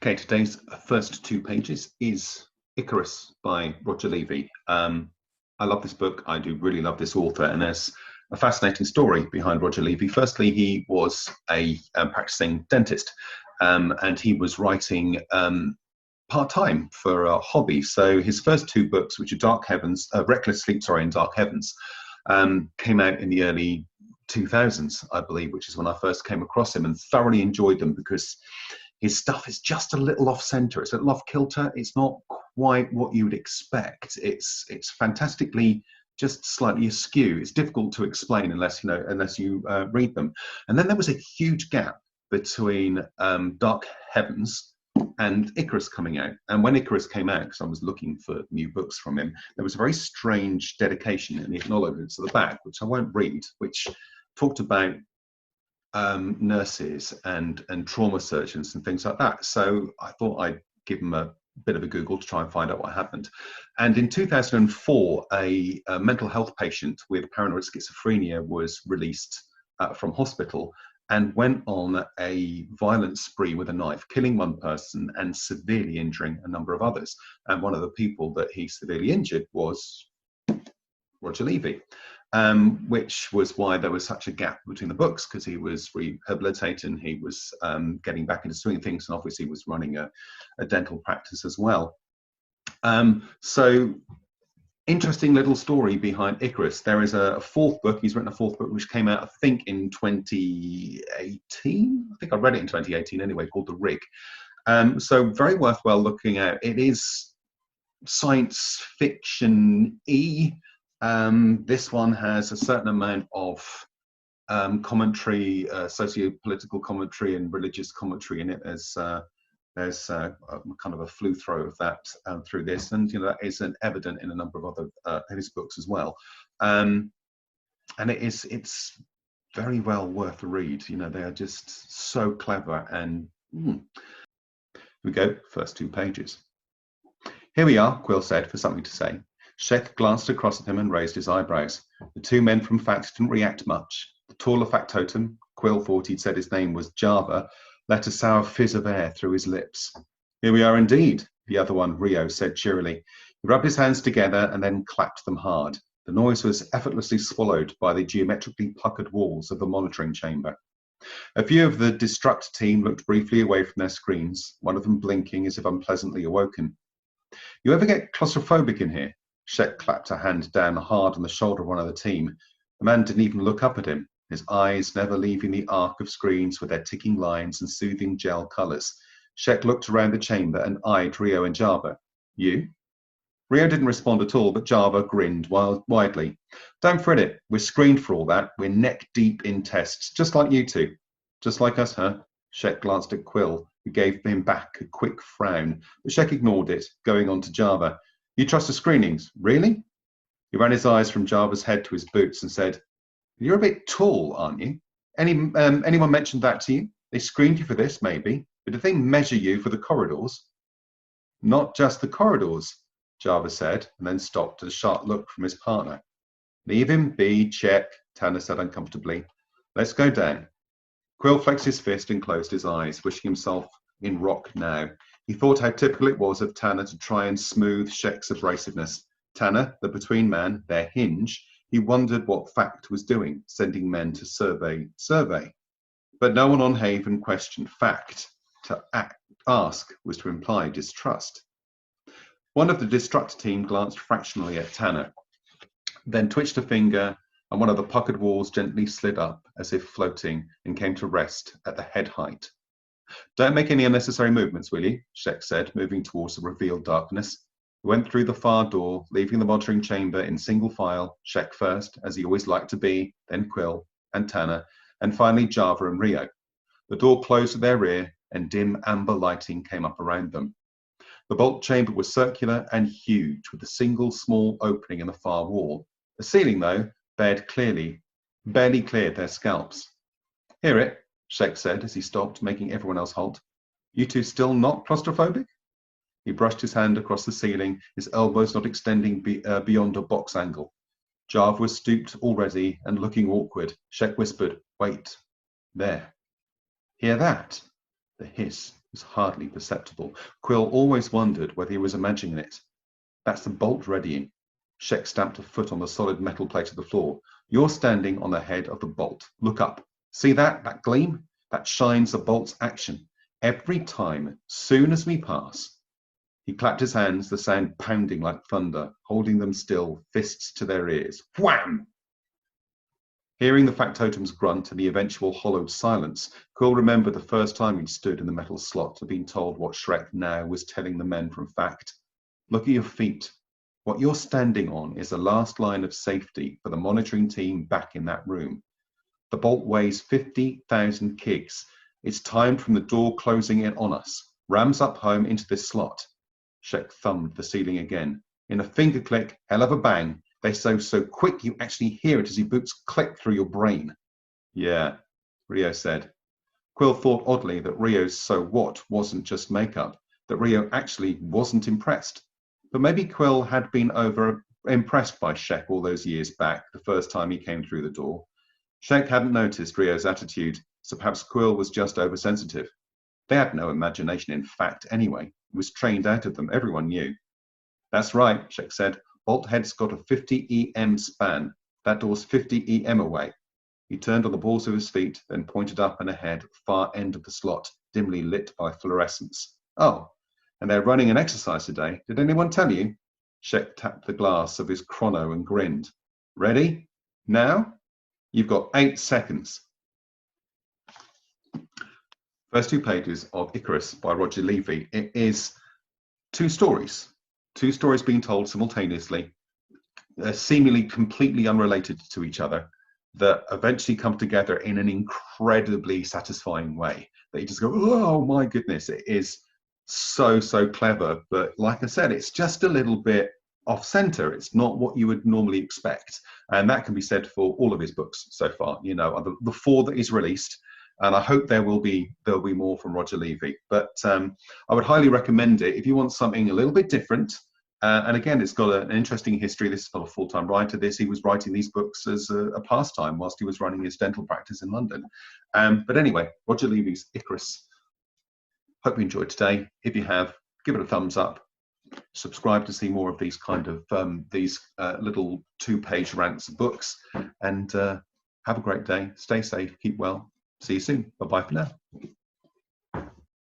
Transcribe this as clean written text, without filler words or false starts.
Okay, today's first 2 pages is Icarus by Roger Levy. I love this book. I do really love this author, and there's a fascinating story behind Roger Levy. Firstly, he was a practicing dentist, and he was writing part-time for a hobby. So his first 2 books, which are Reckless Sleep, and Dark Heavens, came out in the early 2000s, I believe, which is when I first came across him, and thoroughly enjoyed them because his stuff is just a little off-center. It's a little off-kilter. It's not quite what you would expect. It's fantastically just slightly askew. It's difficult to explain unless you read them. And then there was a huge gap between Dark Heavens and Icarus coming out. And when Icarus came out, because I was looking for new books from him, there was a very strange dedication in the acknowledgements at the back, which I won't read, which talked about nurses and trauma surgeons and things like that. So I thought I'd give them a bit of a Google to try and find out what happened. And in 2004, a mental health patient with paranoid schizophrenia was released from hospital and went on a violent spree with a knife, killing 1 person and severely injuring a number of others. And one of the people that he severely injured was Roger Levy. Which was why there was such a gap between the books, because he was rehabilitating, he was getting back into doing things, and obviously was running a dental practice as well. So interesting little story behind Icarus. There is a 4th book. He's written a 4th book which came out, I think, in 2018. I think I read it in 2018 anyway, called The Rig. So very worthwhile looking at. It is science fiction-y. This one has a certain amount of commentary, socio-political commentary and religious commentary in it. There's kind of a through of that through this, and that is evident in a number of other of his books as well. And it's very well worth a read. They are just so clever. And here we go, first 2 pages. Here we are, Quill said, for something to say. Shek glanced across at him and raised his eyebrows. The 2 men from Fact didn't react much. The taller factotum, Quill thought he'd said his name was Java, let a sour fizz of air through his lips. Here we are indeed, the other one, Rio, said cheerily. He rubbed his hands together and then clapped them hard. The noise was effortlessly swallowed by the geometrically puckered walls of the monitoring chamber. A few of the Destruct team looked briefly away from their screens, one of them blinking as if unpleasantly awoken. You ever get claustrophobic in here? Shek clapped a hand down hard on the shoulder of one of the team. The man didn't even look up at him, his eyes never leaving the arc of screens with their ticking lines and soothing gel colours. Shek looked around the chamber and eyed Rio and Java. You? Rio didn't respond at all, but Java grinned widely. Don't fret it. We're screened for all that. We're neck deep in tests, just like you 2. Just like us, huh? Shek glanced at Quill, who gave him back a quick frown, but Shek ignored it, going on to Java. You trust the screenings, really? He ran his eyes from Java's head to his boots and said, You're a bit tall, aren't you? Anyone mentioned that to you? They screened you for this, maybe, but did they measure you for the corridors? Not just the corridors, Java said, and then stopped at a sharp look from his partner. Leave him be, check, Tanner said uncomfortably. Let's go down. Quill flexed his fist and closed his eyes, wishing himself in rock now. He thought how typical it was of Tanner to try and smooth Shek's abrasiveness. Tanner, the between man, their hinge, he wondered what Fact was doing, sending men to survey. But no one on Haven questioned Fact. To ask was to imply distrust. One of the Destruct team glanced fractionally at Tanner, then twitched a finger, and one of the puckered walls gently slid up, as if floating, and came to rest at the head height. Don't make any unnecessary movements, will you? Shek said, moving towards the revealed darkness. He went through the far door, leaving the monitoring chamber in single file, Shek first, as he always liked to be, then Quill and Tanner, and finally Java and Rio. The door closed at their rear, and dim amber lighting came up around them. The vault chamber was circular and huge, with a single small opening in the far wall. The ceiling, though, barely cleared their scalps. Hear it? Shek said as he stopped, making everyone else halt. You 2 still not claustrophobic? He brushed his hand across the ceiling, his elbows not extending beyond a box angle. Java was stooped already and looking awkward. Shek whispered, Wait. There. Hear that? The hiss was hardly perceptible. Quill always wondered whether he was imagining it. That's the bolt readying. Shek stamped a foot on the solid metal plate of the floor. You're standing on the head of the bolt. Look up. See that? That gleam? That shines the bolt's action. Every time, soon as we pass. He clapped his hands, the sound pounding like thunder, holding them still, fists to their ears. Wham! Hearing the factotum's grunt and the eventual hollowed silence, Quill remembered the first time he'd stood in the metal slot and been told what Shrek now was telling the men from Fact. Look at your feet. What you're standing on is the last line of safety for the monitoring team back in that room. The bolt weighs 50,000 kigs. It's timed from the door closing in on us. Rams up home into this slot. Shek thumbed the ceiling again. In a finger click, hell of a bang. They so quick you actually hear it as your boots click through your brain. Yeah, Rio said. Quill thought oddly that Rio's so what wasn't just makeup, that Rio actually wasn't impressed. But maybe Quill had been impressed by Shek all those years back, the first time he came through the door. Shek hadn't noticed Rio's attitude, so perhaps Quill was just oversensitive. They had no imagination in Fact anyway. It was trained out of them, everyone knew. That's right, Shek said. Bolt head's got a 50 EM span. That door's 50 EM away. He turned on the balls of his feet, then pointed up and ahead, far end of the slot, dimly lit by fluorescence. Oh, and they're running an exercise today. Did anyone tell you? Shek tapped the glass of his chrono and grinned. Ready? Now? You've got 8 seconds. First 2 pages of Icarus by Roger Levy. It is 2 stories. 2 stories being told simultaneously, seemingly completely unrelated to each other, that eventually come together in an incredibly satisfying way. That you just go, oh my goodness, it is so clever. But like I said, it's just a little bit off center. It's not what you would normally expect. And that can be said for all of his books so far, you know, the 4 that he's released. And I hope there'll be more from Roger Levy. But I would highly recommend it if you want something a little bit different. And again, it's got an interesting history. This is not a full-time writer. He was writing these books as a pastime whilst he was running his dental practice in London. But anyway, Roger Levy's Icarus. Hope you enjoyed today. If you have, give it a thumbs up. Subscribe to see more of these kind of little 2-page rants of books. And have a great day. Stay safe. Keep well. See you soon. Bye-bye for now.